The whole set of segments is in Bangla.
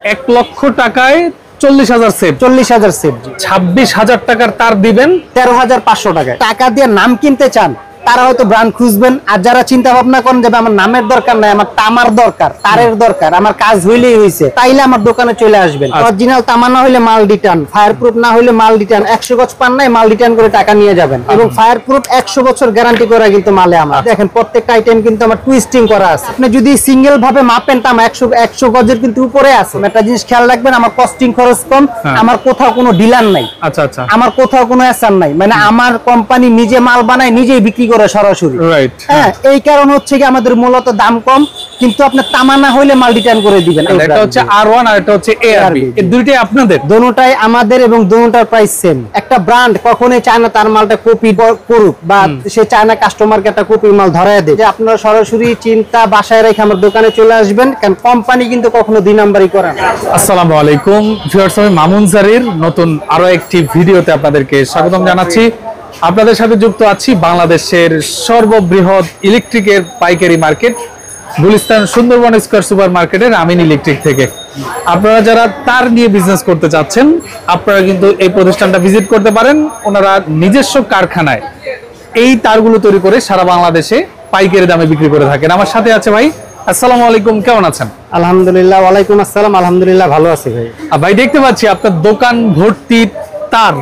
1 লক্ষ টাকায় 40,000 সেট 40,000 সেট 26,000 টাকার তার দিবেন 13,500 টাকায়। টাকা দিয়ে নাম কিনতে চান তারা হয়তো ব্র্যান্ড খুঁজবেন, আর যারা চিন্তা ভাবনা করেন যে আমার নামের দরকার নাই, আমার তামার দরকার, তারের দরকার, আমার কাজ হইলেই হইছে, তাইলে আমার দোকানে চলে আসবেন। অরিজিনাল তামা না হইলে মাল রিটার্ন, ফায়ার প্রুফ না হইলে মাল রিটার্ন, 100 গজ পান নাই মাল রিটার্ন করে টাকা নিয়ে যাবেন। এবং ফায়ার প্রুফ 100 বছর গ্যারান্টি করা কিন্তু মালে আমার। দেখেন প্রত্যেকটা আইটেম কিন্তু আমার টুইস্টিং করা আছে। আপনি যদি সিঙ্গেল ভাবে মাপেন তামা 100 গজের কিন্তু উপরে আছে। একটা জিনিস খেয়াল রাখবেন, আমার কস্টিং খরচ কম, আমার কোথাও কোনো ডিলার নাই। আচ্ছা আচ্ছা, আমার কোথাও কোনো অ্যাসার নাই, মানে আমার কোম্পানি নিজে মাল বানায় নিজেই বিক্রি করে সরাসরি। হ্যাঁ, এই কারণ হচ্ছে কি আমাদের মূলত দাম কম, কিন্তু আপনি তামা না হইলে মাল রিটার্ন করে দিবেন। এটা হচ্ছে R1 আর এটা হচ্ছে ARB, এই দুইটাই আপনাদের? দুটোটাই আমাদের এবং দুটোটার প্রাইস সেম। একটা ব্র্যান্ড কখনোই চায় না তার মালটা কপি করুক বা সে চায় না কাস্টমারকে একটা কপি মাল ধরায় দেয়। যে আপনারা সরাসরি চিন্তা বাসায় রেখে আমার দোকানে চলে আসবেন, কারণ কোম্পানি কিন্তু কখনো 2 নাম্বারই করে না। আসসালামু আলাইকুম ভিউয়ার্স, আমি মামুন জারির নতুন আরো একটি ভিডিওতে আপনাদেরকে স্বাগতম জানাচ্ছি। আপনাদের সাথে যুক্ত আছি বাংলাদেশের সর্ববৃহৎ ইলেকট্রিকের পাইকারি market Gulistan Sundarban square super মার্কেটের আমিন ইলেকট্রিক থেকে। আপনারা যারা তার নিয়ে বিজনেস করতে চাচ্ছেন, আপনারা কিন্তু এই প্রতিষ্ঠানটা ভিজিট করতে পারেন। ওনারা নিজস্ব কারখানায় এই তারগুলো তৈরি করে সারা বাংলাদেশে পাইকারি দামে বিক্রি করে থাকেন। আমার সাথে আছে ভাই। আসসালামু আলাইকুম, কেমন আছেন? আলহামদুলিল্লাহ। ওয়ালাইকুম আসসালাম। আলহামদুলিল্লাহ, ভালো আছি ভাই। ভাই দেখতে পাচ্ছি আপনার দোকান ভর্তি তার।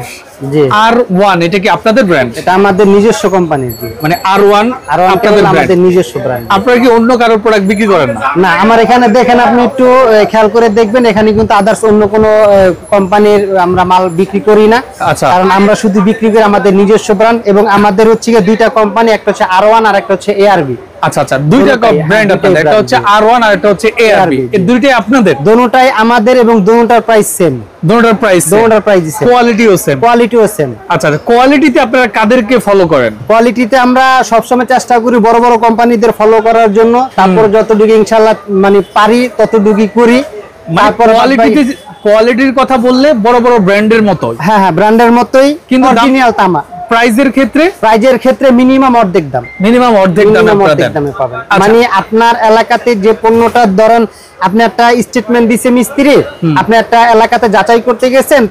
জি, R1 এটা কি আপনাদের ব্র্যান্ড? এটা আমাদের নিজস্ব কোম্পানির। মানে R1 আপনাদের আমাদের নিজস্ব ব্র্যান্ড। আপনারা কি অন্য কারোর প্রোডাক্ট বিক্রি করেন না? না, আমার এখানে দেখেন, আপনি একটু খেয়াল করে দেখবেন, এখানে কিন্তু আদার্স অন্য কোনো কোম্পানির আমরা মাল বিক্রি করি না। আচ্ছা, কারণ আমরা শুধু বিক্রি করি আমাদের নিজস্ব ব্র্যান্ড, এবং আমাদের হচ্ছে দুইটা কোম্পানি, একটা হচ্ছে R1 আর একটা হচ্ছে ARB। আচ্ছা আচ্ছা, দুইটা ব্র্যান্ড আপনাদের, একটা হচ্ছে R1 আর একটা হচ্ছে ARB, এই দুইটাই আপনাদের? দুটোটাই আমাদের এবং দুটোটার প্রাইস সেম। দুটোটার প্রাইস সেম, কোয়ালিটিও সেম। আচ্ছা, কোয়ালিটিতে আপনারা কাদেরকে ফলো করেন? কোয়ালিটিতে আমরা সবসময় চেষ্টা করি বড় বড় কোম্পানিদের ফলো করার জন্য, তারপর যতটুকু ইনশাআল্লাহ মানে পারি ততটুকুই করি। তারপর কোয়ালিটির কথা বললে বড় বড় ব্র্যান্ডের মতোই? হ্যাঁ, ব্র্যান্ডের মতোই, কিন্তু অরিজিনাল তামা। প্রাইজের ক্ষেত্রে মিনিমাম অর্ধেক দামে পাবেন। মানে আপনার এলাকাতে যে পণ্যটার ধরেন আপনি একটা স্টেটমেন্ট দিছে মিস্ত্রি, আপনি একটা এলাকাতে যাচাই করতে গেছেন,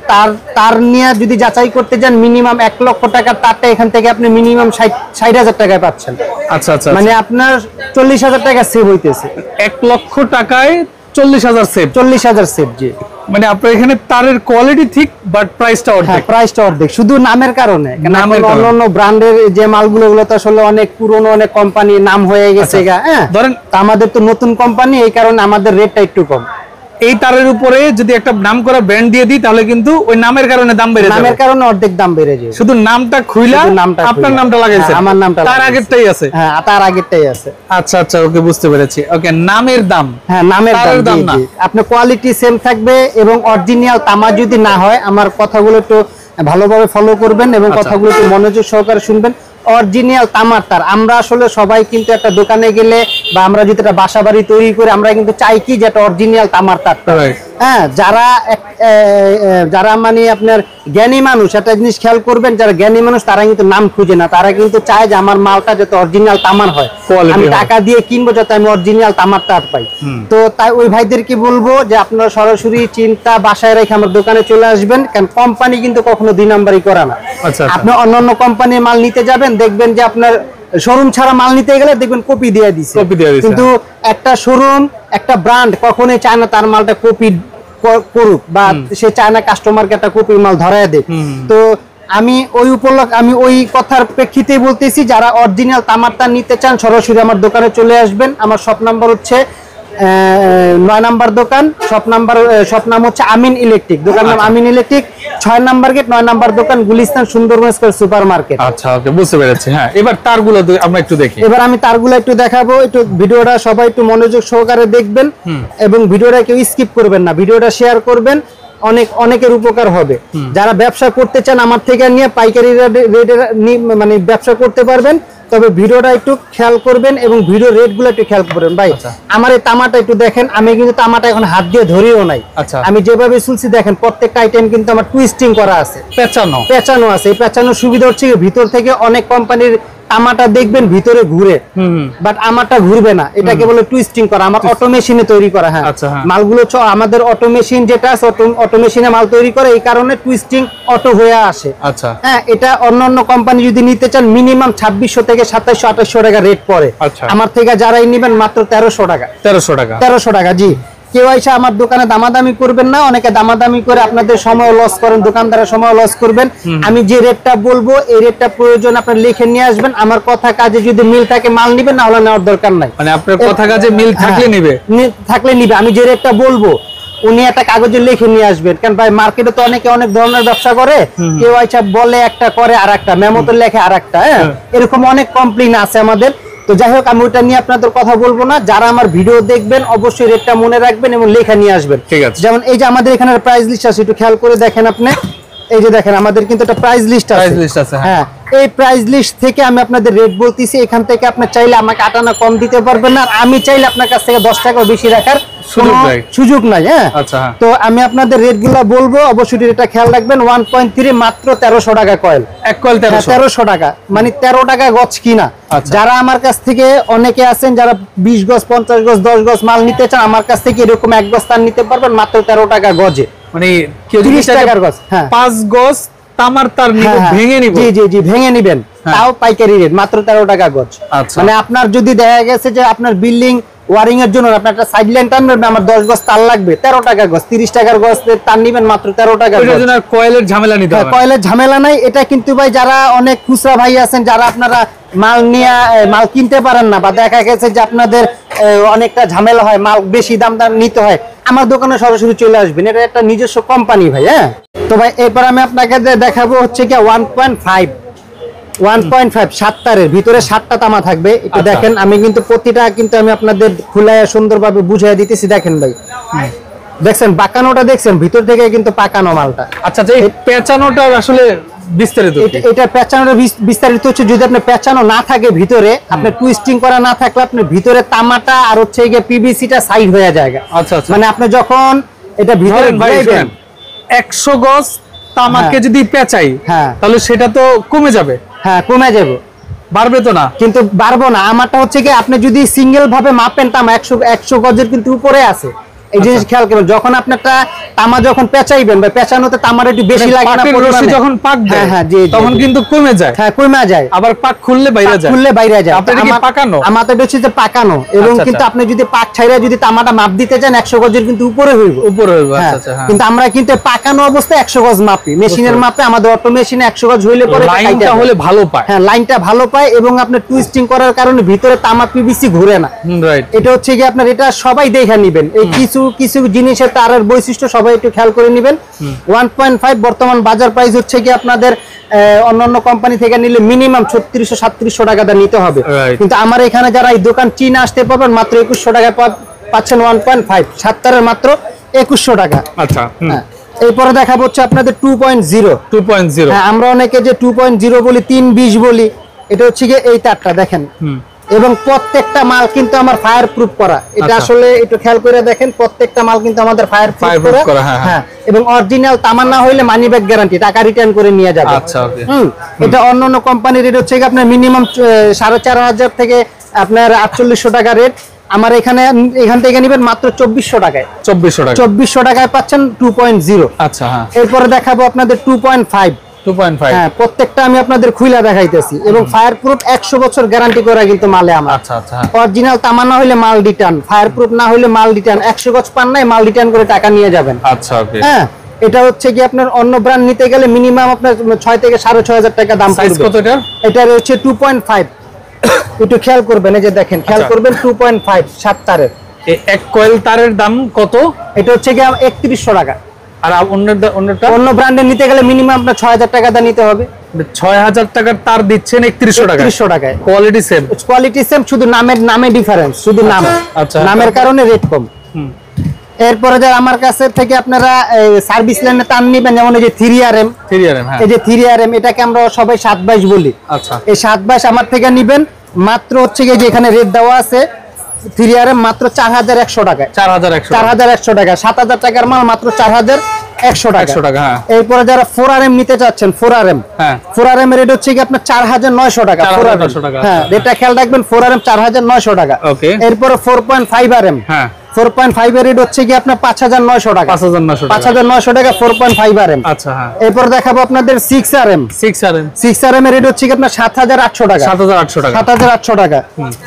তার নিয়ে যদি যাচাই করতে যান মিনিমাম 1 লক্ষ টাকার তারটা এখান থেকে আপনি মিনিমাম 60,000 টাকায় পাচ্ছেন। আচ্ছা আচ্ছা, মানে আপনার 40,000 টাকা সেভ হইতেছে। 1 লক্ষ টাকায় 40,000 সেট। 40,000 সেট। জি, মানে আপনার এখানে তারের কোয়ালিটি ঠিক, বাট প্রাইসটা অর্ধেক। প্রাইসটা অর্ধেক শুধু নামের কারণে। অন্যান্য ব্র্যান্ডের যে মালগুলো ওগুলো তো আসলে অনেক পুরনো, অনেক কোম্পানি নাম হয়ে গেছে। হ্যাঁ, ধরেন আমাদের তো নতুন কোম্পানি, এই কারণে আমাদের রেটটা একটু কম। এই তারের উপরে যদি একটা নাম করা ব্র্যান্ড দিয়ে দিই, তাহলে কিন্তু ওই নামের কারণে দাম বেড়ে যাবে। নামের কারণে অর্ধেক দাম বেড়ে যায়। শুধু নামটা খুইলা আপনার নামটা লাগাইছেন? আমার নামটা, তার আগেরটাই আছে? হ্যাঁ, তার আগেরটাই আছে। আচ্ছা আচ্ছা, ওকে, বুঝতে পেরেছি। ওকে, নামের দাম? হ্যাঁ, নামের দাম না, আপনার কোয়ালিটি সেম থাকবে। এবং অরিজিনাল তামা যদি না হয়, আমার কথাগুলো একটু ভালোভাবে ফলো করবেন এবং কথাগুলো একটু মনোযোগ সহকারে শুনবেন। অরিজিনাল তামার তার আমরা আসলে সবাই কিন্তু একটা দোকানে গেলে বা আমরা যদি একটা বাসা বাড়ি তৈরি করে আমরা কিন্তু চাই কি যে একটা অরিজিনাল তামার তার। হ্যাঁ, যারা মানে আপনার জ্ঞানী মানুষ, একটা জিনিস খেয়াল করবেন, যারা জ্ঞানী মানুষ তারা কিন্তু নাম খুঁজে না, তারা কিন্তু চায় যে আমার মালটা যাতে অরিজিনাল তামার হয়, আমি টাকা দিয়ে কিনবো যাতে আমি অরিজিনাল তামার তার পাই। তো তাই ওই ভাইদেরকে বলবো যে আপনারা সরাসরি চিন্তা বাসায় রেখে আমার দোকানে চলে আসবেন, কারণ কোম্পানি কিন্তু কখনো 2 নাম্বারই করে না। আপনি অন্যান্য কোম্পানির মাল নিতে যাবেন, দেখবেন যে আপনার শোরুম ছাড়া মাল নিতে গেলে দেখবেন কপি দিয়ে দিচ্ছে, কিন্তু একটা শোরুম, একটা ব্র্যান্ড কখনোই চায় না তার মালটা কপি করুক বা সে চায় না কাস্টমারকে একটা কপি মাল ধরায় দেয়। তো আমি ওই কথার প্রেক্ষিতেই বলতেছি, যারা অরিজিনাল তামার তার নিতে চান সরাসরি আমার দোকানে চলে আসবেন। আমার শপ নাম্বার হচ্ছে 9 নাম্বার দোকান, শপ নাম হচ্ছে আমিন ইলেকট্রিক, দোকান নাম আমিন ইলেকট্রিক, 6 নাম্বার গেট, 9 নাম্বার দোকান, Gulistan Sundarban square super market. আচ্ছা, ওকে, বুঝতে পেরেছি। হ্যাঁ, এবার তারগুলো আমরা একটু দেখি। এবার আমি তারগুলো একটু দেখাবো। একটু ভিডিওটা সবাই একটু মনোযোগ সহকারে দেখবেন এবং ভিডিওটা কেউ স্কিপ করবেন না, ভিডিওটা শেয়ার করবেন, অনেকের উপকার হবে। যারা ব্যবসা করতে চান আমার থেকে নিয়ে পাইকারি রেটে মানে ব্যবসা করতে পারবেন, তবে ভিডিওটা একটু খেয়াল করবেন এবং ভিডিও রেটগুলো একটু খেয়াল করবেন। ভাই, আমার এই তামাটা একটু দেখেন, আমি কিন্তু তামাটা এখন হাত দিয়ে ধরিও নাই। আমি যেভাবে চুলছি দেখেন, প্রত্যেকটা আইটেম কিন্তু আমার টুইস্টিং করা আছে, পেঁচানো আছে। এই পেঁচানোর সুবিধা হচ্ছে ভিতর থেকে অনেক কোম্পানির তামাটা দেখবেন ভিতরে ঘুরে, বাট আমারটা ঘুরবে না, এটাকে বলে টুইস্টিং করা, আমার অটো মেশিনে তৈরি করা। হ্যাঁ, মালগুলো আমাদের অটো মেশিন যেটা আছে, অটো মেশিনে মাল তৈরি করে, এই কারণে টুইস্টিং অটো হয়ে আসে। আচ্ছা, হ্যাঁ, এটা অন্যান্য কোম্পানি যদি নিতে চান মিনিমাম 2600 থেকে 2700-2800 টাকা রেট পড়ে। আমার থেকে যারাই নেবেন মাত্র 1300 টাকা। 1300 টাকা, জি। কেউ এসে আমার দোকানে দামাদামি করবেন না, অনেকে দামাদামি করে আপনাদের সময় লস করেন, দোকানদারের সময় লস করবেন। আমি যে রেটটা বলবো এই রেটটা প্রয়োজন আপনার লিখে নিয়ে আসবেন, আমার কথা কাজে যদি মিল থাকে মাল নিবেন, না হলে নেওয়ার দরকার নাই। মানে আপনার কথা কাজে মিল থাকলে নিবে, আমি যে রেটটা বলবো উনি একটা কাগজে লিখে নিয়ে আসবেন। কারণ ভাই মার্কেটে তো অনেকে অনেক ধরনের ব্যবসা করে, কেউ আইসা বলে একটা করে আরেকটা, মেমোতে লেখে আরেকটা। হ্যাঁ, এরকম অনেক কমপ্লেইন আছে আমাদের। তো যাই হোক, আমি ওইটা নিয়ে আপনাদের কথা বলবো না। যারা আমার ভিডিও দেখবেন অবশ্যই রেটটা মনে রাখবেন এবং লেখা নিয়ে আসবেন। ঠিক আছে, যেমন এই যে আমাদের এখানে প্রাইস লিস্ট আছে, একটু খেয়াল করে দেখেন আপনি। এই যে দেখেন আমাদের কিন্তু একটা প্রাইস লিস্ট আছে। হ্যাঁ, এই প্রাইস লিস্ট থেকে আমি আপনাদের রেট বলতেছি। এখান থেকে আপনি চাইলে আমাকে 8 আনা কম দিতে পারবেন না, আর আমি চাইলে আপনার কাছ থেকে 10 টাকা বেশি রাখার সুযোগ নাই। হ্যাঁ, তো আমি আপনাদের রেট গুলা বলবো, অবশ্যই এটা খেয়াল রাখবেন। 1.3 মাত্র 1300 টাকা কয়েল, এক কয়েল 1300 টাকা, মানে 13 টাকা গজ কিনা। যারা আমার কাছ থেকে অনেকে আছেন যারা 20 গজ 50 গজ 10 গজ মাল নিতে চান, আমার কাছ থেকে এরকম এক বস্তা নিতে পারবেন মাত্র 13 টাকা গজে, মানে 30 টাকার গজ। হ্যাঁ, 5 গজ তামার তার ভেঙে নিব, জি জি জি, ভেঙে নিবেন, তাও পাইকারি রেট মাত্র 13 টাকা গজ। মানে আপনার যদি দেখা গেছে যে আপনার বিল্ডিং ওয়ারিং এর জন্য আপনার একটা সাইড লাইন টানবেন, আমার 10 গজ তার লাগবে, 13 টাকা গজ, 30 টাকার গজ তার নিবেন মাত্র 13 টাকা। এর জন্য কয়েলের ঝামেলা নিতে হবে, কয়েলের ঝামেলা নাই। এটা কিন্তু ভাই যারা অনেক খুচরা ভাই আছেন, যারা আপনারা মাল নিয়ে মাল কিনতে পারেন না, বা দেখা গেছে যে আপনাদের অনেকটা ঝামেলা হয়, মাল বেশি দাম নিতে হয়, আমার দোকানে সরাসরি চলে আসবেন। এটা একটা নিজস্ব কোম্পানি ভাই। হ্যাঁ, তো ভাই এরপর আমি আপনাকে দেখাবো হচ্ছে কি 1.5 7 তারের ভিতরে 7টা তামা থাকবে। একটু দেখেন, আমি কিন্তু প্রতিটা কিন্তু আমি আপনাদের খুলায় সুন্দরভাবে বুঝিয়ে দিতেছি। দেখেন ভাই, দেখছেন বাঁকানোটা, দেখছেন ভিতর থেকে কিন্তু পাকানো মালটা। আচ্ছা, যে পেঁচানোটা আসলে বিস্তারিত, এটা পেঁচানোটা বিস্তারিত হচ্ছে যদি আপনার পেঁচানো না থাকে ভিতরে, আপনার টুইস্টিং করা না থাকলে আপনার ভিতরে তামাটা আর হচ্ছে গিয়ে পিভিসিটা সাইড হয়ে যায়। আচ্ছা, মানে আপনি যখন এটা ভিতরে 100 গজ তামাকে যদি পেঁচাই, হ্যাঁ, তাহলে সেটা তো কমে যাবে। হ্যাঁ, কমে যাবে, বাড়বে তো না, কিন্তু বাড়বো না। আমারটা হচ্ছে কি আপনি যদি সিঙ্গেল ভাবে মাপেন, তামা 100 গজের কিন্তু উপরে আছে। এই জিনিস খেয়াল করবেন, যখন আপনারটা তামা যখন পেঁচাইবেন বা পেঁচানোতে তামার একটু বেশি লাগে না, যখন পাক দেয়, হ্যাঁ জি, তখন কিন্তু কমে যায়। হ্যাঁ, কমে যায়, আবার পাক খুললে বাইরে যায়, আপনাদের কি পাকানো? আমাদের হচ্ছে যে পাকানো, এবং কিন্তু আপনি যদি পাক ছাইরা যদি তামাটা মাপ দিতে চান 100 গজের কিন্তু উপরে হইব। আচ্ছা, কিন্তু আমরা কিন্তু পাকানো অবস্থায় 100 গজ মাপি, মেশিনের মাপে। আমাদের অটো মেশিনে 100 গজ হইলে পরে লাইনটা হলে ভালো পায়। হ্যাঁ, লাইনটা ভালো পায়, এবং আপনি টুইস্টিং করার কারণে ভিতরে তামা পিভিসি ঘুরে না। রাইট, এটা হচ্ছে কি আপনার এটা সবাই দেখে নেবেন। এই কিছু জিনিসের তারের বৈশিষ্ট্য সবাই একটু খেয়াল করে নেবেন। 1.5 বর্তমান বাজার প্রাইস হচ্ছে কি আপনাদের অন্যান্য কোম্পানি থেকে নিলে মিনিমাম 3600-3700 টাকা দা নিতে হবে, কিন্তু আমার এখানে যারা এই দোকান চীনা আসতে পারবেন মাত্র 2100 টাকা পাচ্ছেন। 1.5 7 তারের মাত্র 2100 টাকা। আচ্ছা, এরপরে দেখাবো হচ্ছে আপনাদের 2.0। হ্যাঁ, আমরা অনেকে যে 2.0 বলি, 320 বলি, এটা হচ্ছে কি এই তারটা দেখেন, এবং প্রত্যেকটা মাল কিন্তু আমার ফায়ার প্রুফ করা। এটা আসলে একটু খেয়াল করে দেখেন, প্রত্যেকটা মাল কিন্তু আমাদের ফায়ার প্রুফ করা। হ্যাঁ, এবং অরিজিনাল তামা না হইলে মানি ব্যাক গ্যারান্টি, টাকা রিটার্ন করে নিয়ে যাবে। আচ্ছা, ওকে। এটা অন্যান্য কোম্পানির রেট হচ্ছে আপনার মিনিমাম 4500 থেকে আপনার 4800 টাকা রেট। আমার এখান থেকে নেবেন মাত্র 2400 টাকায়। 2400 টাকায় পাচ্ছেন 2.0। আচ্ছা, হ্যাঁ। এরপরে দেখাবো আপনাদের 2.5। হ্যাঁ, প্রত্যেকটা আমি আপনাদের খুইলা দেখাইতেছি, এবং ফায়ার প্রুফ 100 বছর গ্যারান্টি করা কিন্তু মালে আমার। আচ্ছা, আচ্ছা, অরিজিনাল তামা না হইলে মাল রিটার্ন, ফায়ার প্রুফ না হইলে মাল রিটার্ন, 100 গজ পান নাই মাল রিটার্ন করে টাকা নিয়ে যাবেন। আচ্ছা, ওকে। হ্যাঁ, এটা হচ্ছে কি আপনার অন্য ব্র্যান্ড নিতে গেলে মিনিমাম আপনার 6 থেকে 6500 টাকা দাম পড়বে। সাইজ কত এটা? এটা হচ্ছে 2.5। একটু খেয়াল করবেন, এই যে দেখেন, খেয়াল করবেন 2.5 7 তারের। এই এক কয়েল তারের দাম কত? এটা হচ্ছে কি 3100 টাকা। আর অন্য ব্র্যান্ডের নিতে গেলে মিনিমাম আপনার 6000 টাকা দা নিতে হবে। 6000 টাকার তার দিচ্ছেন 3100 টাকায়। কোয়ালিটি সেম, শুধু নামে ডিফারেন্স, শুধু নাম। আচ্ছা, নামের কারণে রেট কম। এরপরে যারা আমার কাছে থেকে আপনারা সার্ভিস লাইনে তার নিবেন, যেমন এই যে 3RM, এই যে 3RM, এটাকে আমরা সবাই 722 বলি। আচ্ছা, এই 722 আমার থেকে নিবেন মাত্র হচ্ছে কি যে এখানে রেট দেওয়া আছে 3RM মাত্র 4100 টাকায়। 4100 টাকা, 7000 টাকার মাল মাত্র 100 টাকা। 100 টাকা, হ্যাঁ। এরপরে যারা 4RM নিতে চাচ্ছেন, 4RM, হ্যাঁ, 4RM এর রেট হচ্ছে কি আপনার 4900 টাকা। 4900 টাকা, হ্যাঁ, এটা খেয়াল রাখবেন, 4RM 4900 টাকা। ওকে। এরপরে 4.5RM, হ্যাঁ, 4.5 এর রেট হচ্ছে কি আপনার 5900 টাকা। 5900 টাকা, 5900 টাকা 4.5RM। আচ্ছা, হ্যাঁ। এরপর দেখাবো আপনাদের 6RM। 6RM এর রেট হচ্ছে কি আপনার 7800 টাকা। 7800 টাকা, 7800 টাকা।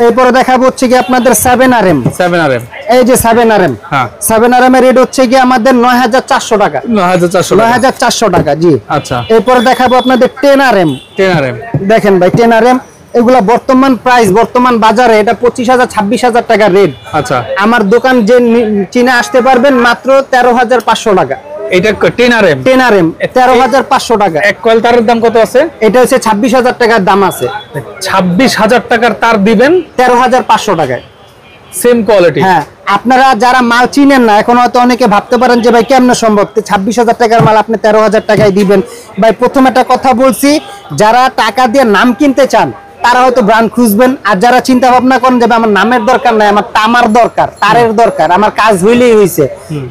এরপরে দেখাবো হচ্ছে কি আপনাদের 7RM। 7RM, এই যে 7RM, হ্যাঁ, 7RM এর রেট হচ্ছে কি আমাদের 9400 টাকা। 9400 টাকা, 9400 টাকা, জি। আচ্ছা। এরপরে দেখাবো আপনাদের 10RM। 10RM, দেখেন ভাই, 10RM এগুলা বর্তমান প্রাইস, বর্তমান বাজারে এটা 25000 26000 টাকা রেট। আচ্ছা। আমার দোকান যে চিনে আসতে পারবেন মাত্র 13500 টাকা। এটা 10RM, 10RM 13500 টাকা। এক কয়েল তারের দাম কত আছে? এটা হচ্ছে 26000 টাকার দাম আছে। 26000 টাকার তার দিবেন 13500 টাকায়, সেম কোয়ালিটি। হ্যাঁ। আপনারা যারা মাল চিনেন না, এখন হয়তো অনেকে ভাবতে পারেন যে ভাই কেমনে সম্ভব 26000 টাকার মাল আপনি 13000 টাকায় দিবেন। ভাই প্রথম একটা কথা বলছি, যারা টাকা দিয়ে নাম কিনতে চান তারা হয়তো ব্র্যান্ড খুঁজবেন, আর যারা চিন্তা ভাবনা করেন যে আমার নামের দরকার নাই, আমার তামার দরকার, তারের দরকার, আমার কাজ হইলেই হইছে,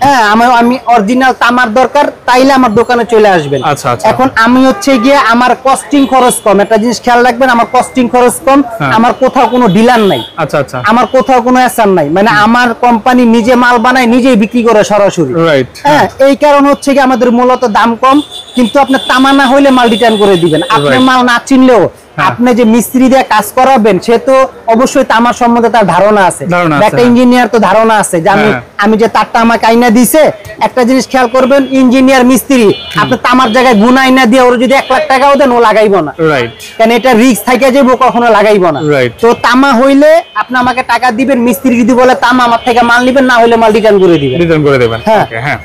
হ্যাঁ, আমি অরিজিনাল তামার দরকার, তাইলে আমার দোকানে চলে আসবেন। আচ্ছা, আচ্ছা। এখন আমি হচ্ছে গিয়ে আমার কস্টিং খরচ কম, একটা জিনিস খেয়াল রাখবেন, আমার কস্টিং খরচ কম, আমার কোথাও কোনো ডিলার নাই। আচ্ছা, আচ্ছা। আমার কোথাও কোনো অ্যাসার নাই, মানে আমার কোম্পানি নিজে মাল বানায়, নিজেই বিক্রি করে সরাসরি, রাইট। হ্যাঁ। এই কারণ হচ্ছে কি আমাদের মূলত দাম কম, কিন্তু আপনার তামা না হইলে মাল রিটার্ন করে দিবেন। আপনার মাল না চিনলেও আপনি যে মিস্ত্রি দিয়ে কাজ করাবেন, সে তো অবশ্যই তামার সম্বন্ধে তার ধারণা আছে, একটা ইঞ্জিনিয়ার তো ধারণা আছে যে আমি যে তারটা আমাকে আইনা দিছে। একটা জিনিস খেয়াল করবেন, ইঞ্জিনিয়ার মিস্ত্রি আপনি তামার জায়গায় গুণ আইনা দিয়ে ওর যদি 1 লাখ টাকাও দেন, ও লাগাইবো না, রাইট, কারণ এটা রিস্ক থেকে যাবো, কখনো লাগাইবো না। তো তামা হইলে আপনি আমাকে টাকা দিবেন, মিস্ত্রি যদি বলে তামা, আমার থেকে মাল নিবেন, না হইলে মাল রিটার্ন করে দিবেন। হ্যাঁ, হ্যাঁ।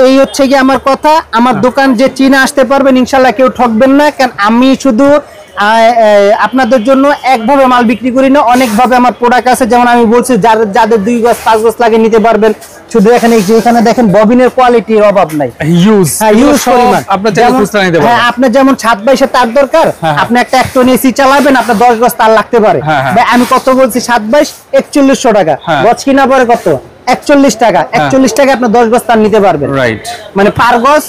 এই হচ্ছে কি আমার কথা। আমার দোকান যে চিনে আসতে পারবেন, ইনশাল্লাহ কেউ ঠকবেন না, কারণ আমি শুধু আপনাদের জন্য একভাবে মাল বিক্রি করি না, অনেকভাবে আমার প্রোডাক্ট আছে। যেমন আমি বলছি, যাদের 2 গজ 5 গজ লাগে নিতে পারবেন। শুধু এখানে দেখেন ববিনের কোয়ালিটির অভাব নাই, ইউজ পরিমাণ। আপনার যেমন 7/22 তার দরকার, আপনি একটা 1 টন এসি চালাবেন, আপনার 10 গজ তার লাগতে পারে। আমি কত বলছি, 7/22 4100 টাকা গজ, কিনা পরে কত 41 টাকা। 41 টাকা আপনি 10 গজ তার নিতে পারবেন, রাইট। মানে পার গজ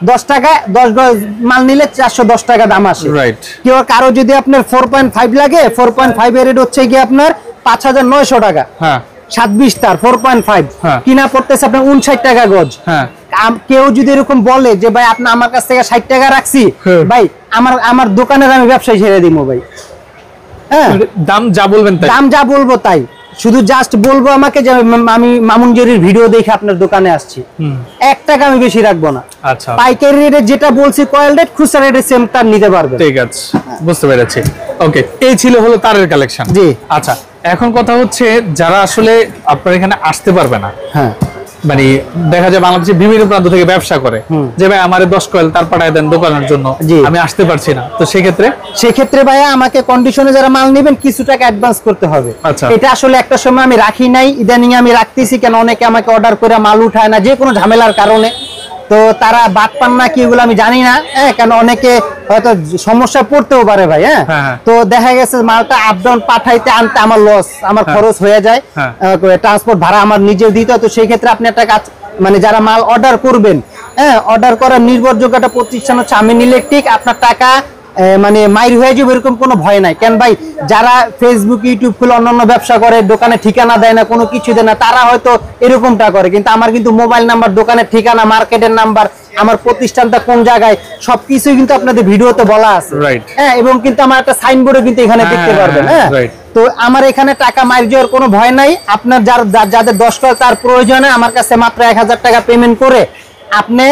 10 টাকা, 10 গজ মাল নিলে 410 টাকা দাম আসে, রাইট। কেউ কারো যদি আপনার 4.5 লাগে, 4.5 এর রেট হচ্ছে গিয়ে আপনার 5900 টাকা। হ্যাঁ, 720 তার 4.5 কিনা পড়তেছে আপনার 59 টাকা গজ। হ্যাঁ, কেউ যদি এরকম বলে যে ভাই আপনি আমার কাছ থেকে 60 টাকা রাখছি, ভাই আমার দোকানের আমি ব্যবসায় ছেড়ে দিব ভাই। হ্যাঁ, দাম যা বলবেন তাই, দাম যা বলবো তাই, শুধু জাস্ট বলবো আমাকে যে আমি মামুন জেরির ভিডিও দেখে আপনার দোকানে আসছি, 1 টাকা আমি বেশি রাখবো না। আচ্ছা, পাইকারি রেটে যেটা বলছি কয়েল রেট, খুচরা রেটে সেম তার নিতে পারবে। ঠিক আছে, বুঝতে পেরেছি। ওকে, এই ছিল হলো তারের কালেকশন। জি, আচ্ছা। এখন কথা হচ্ছে, যারা আসলে আপনার এখানে আসতে পারবে না, হ্যাঁ, মানে দেখা যায় বাংলাদেশের বিভিন্ন প্রান্ত থেকে ব্যবসা করে, যে ভাই আমারে 10 কয়েল তার পাঠায় দেন দোকানের জন্য, আমি আসতে পারছি না, তো সেক্ষেত্রে ভাইয়া আমাকে কন্ডিশনে যারা মাল নেবেন কিছু টাকা অ্যাডভান্স করতে হবে। আচ্ছা, এটা আসলে একটা সময় আমি রাখি নাই, ইদানিং আমি রাখতেছি, কেন অনেকে আমাকে অর্ডার করে মাল উঠায় না, যে কোনো ঝামেলার কারণে। তো তারা বাদ পান না কি এগুলো আমি জানি না, হ্যাঁ, কেন অনেকে হয়তো সমস্যা পড়তেও পারে ভাই। হ্যাঁ, তো দেখা গেছে মালটা আপ ডাউন পাঠাইতে আনতে আমার লস, আমার খরচ হয়ে যায়, ট্রান্সপোর্ট ভাড়া আমার নিজেও দিতে হয়। তো সেই ক্ষেত্রে আপনি একটা কাজ, মানে যারা মাল অর্ডার করবেন, হ্যাঁ, অর্ডার করার নির্ভরযোগ্য একটা প্রতিষ্ঠান হচ্ছে আমিন ইলেকট্রিক। আপনার টাকা মানে মাইর হয়ে যাবে এরকম কোনো ভয় নাই। কেন ভাই, যারা ফেসবুক ইউটিউব খুলে অন্যান্য ব্যবসা করে, দোকানে ঠিকানা দেয় না, কোনো কিছু দেয় না, তারা হয়তো এরকমটা করে, কিন্তু আমার কিন্তু মোবাইল নাম্বার, দোকানের ঠিকানা, মার্কেটের নাম্বার, আমার প্রতিষ্ঠানটা কোন জায়গায়, সবকিছু কিন্তু আপনাদের ভিডিওতে বলা আছে, হ্যাঁ, এবং কিন্তু আমার একটা সাইনবোর্ডও কিন্তু এখানে দেখতে পারবেন। হ্যাঁ, তো আমার এখানে টাকা মাইর যাওয়ার কোনো ভয় নাই। আপনার যাদের 10 কয়েল তার প্রয়োজনে আমার কাছে মাত্র 1000 টাকা পেমেন্ট করে আপনি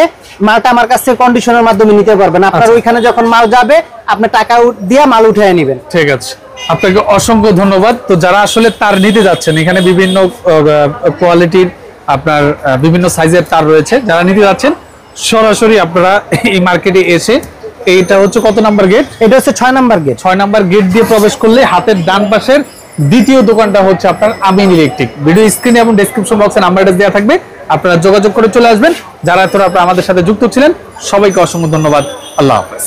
মালটা আমার কাছে কন্ডিশনের মাধ্যমে নিতে পারবেন। আপনার ওইখানে যখন মাল যাবে, আপনি টাকা দিয়ে মাল উঠিয়ে নেবেন। ঠিক আছে, আপনাকে অসংখ্য ধন্যবাদ। তো যারা আসলে তার নিতে যাচ্ছেন, এখানে বিভিন্ন কোয়ালিটির আপনার বিভিন্ন সাইজের তার রয়েছে, যারা নিতে যাচ্ছেন সরাসরি আপনারা এই মার্কেটে এসে, এইটা হচ্ছে কত নাম্বার গেট? এটা হচ্ছে 6 নাম্বার গেট। 6 নাম্বার গেট দিয়ে প্রবেশ করলে হাতের ডান পাশের দ্বিতীয় দোকানটা হচ্ছে আপনার আমিন ইলেকট্রিক। ভিডিও স্ক্রিনে এবং ডেসক্রিপশন বক্সে নাম্বারটা দেওয়া থাকবে, আপনারা যোগাযোগ করে চলে আসবেন। যারা এতটা আমাদের সাথে যুক্ত ছিলেন সবাইকে অসংখ্য ধন্যবাদ। আল্লাহ হাফেজ।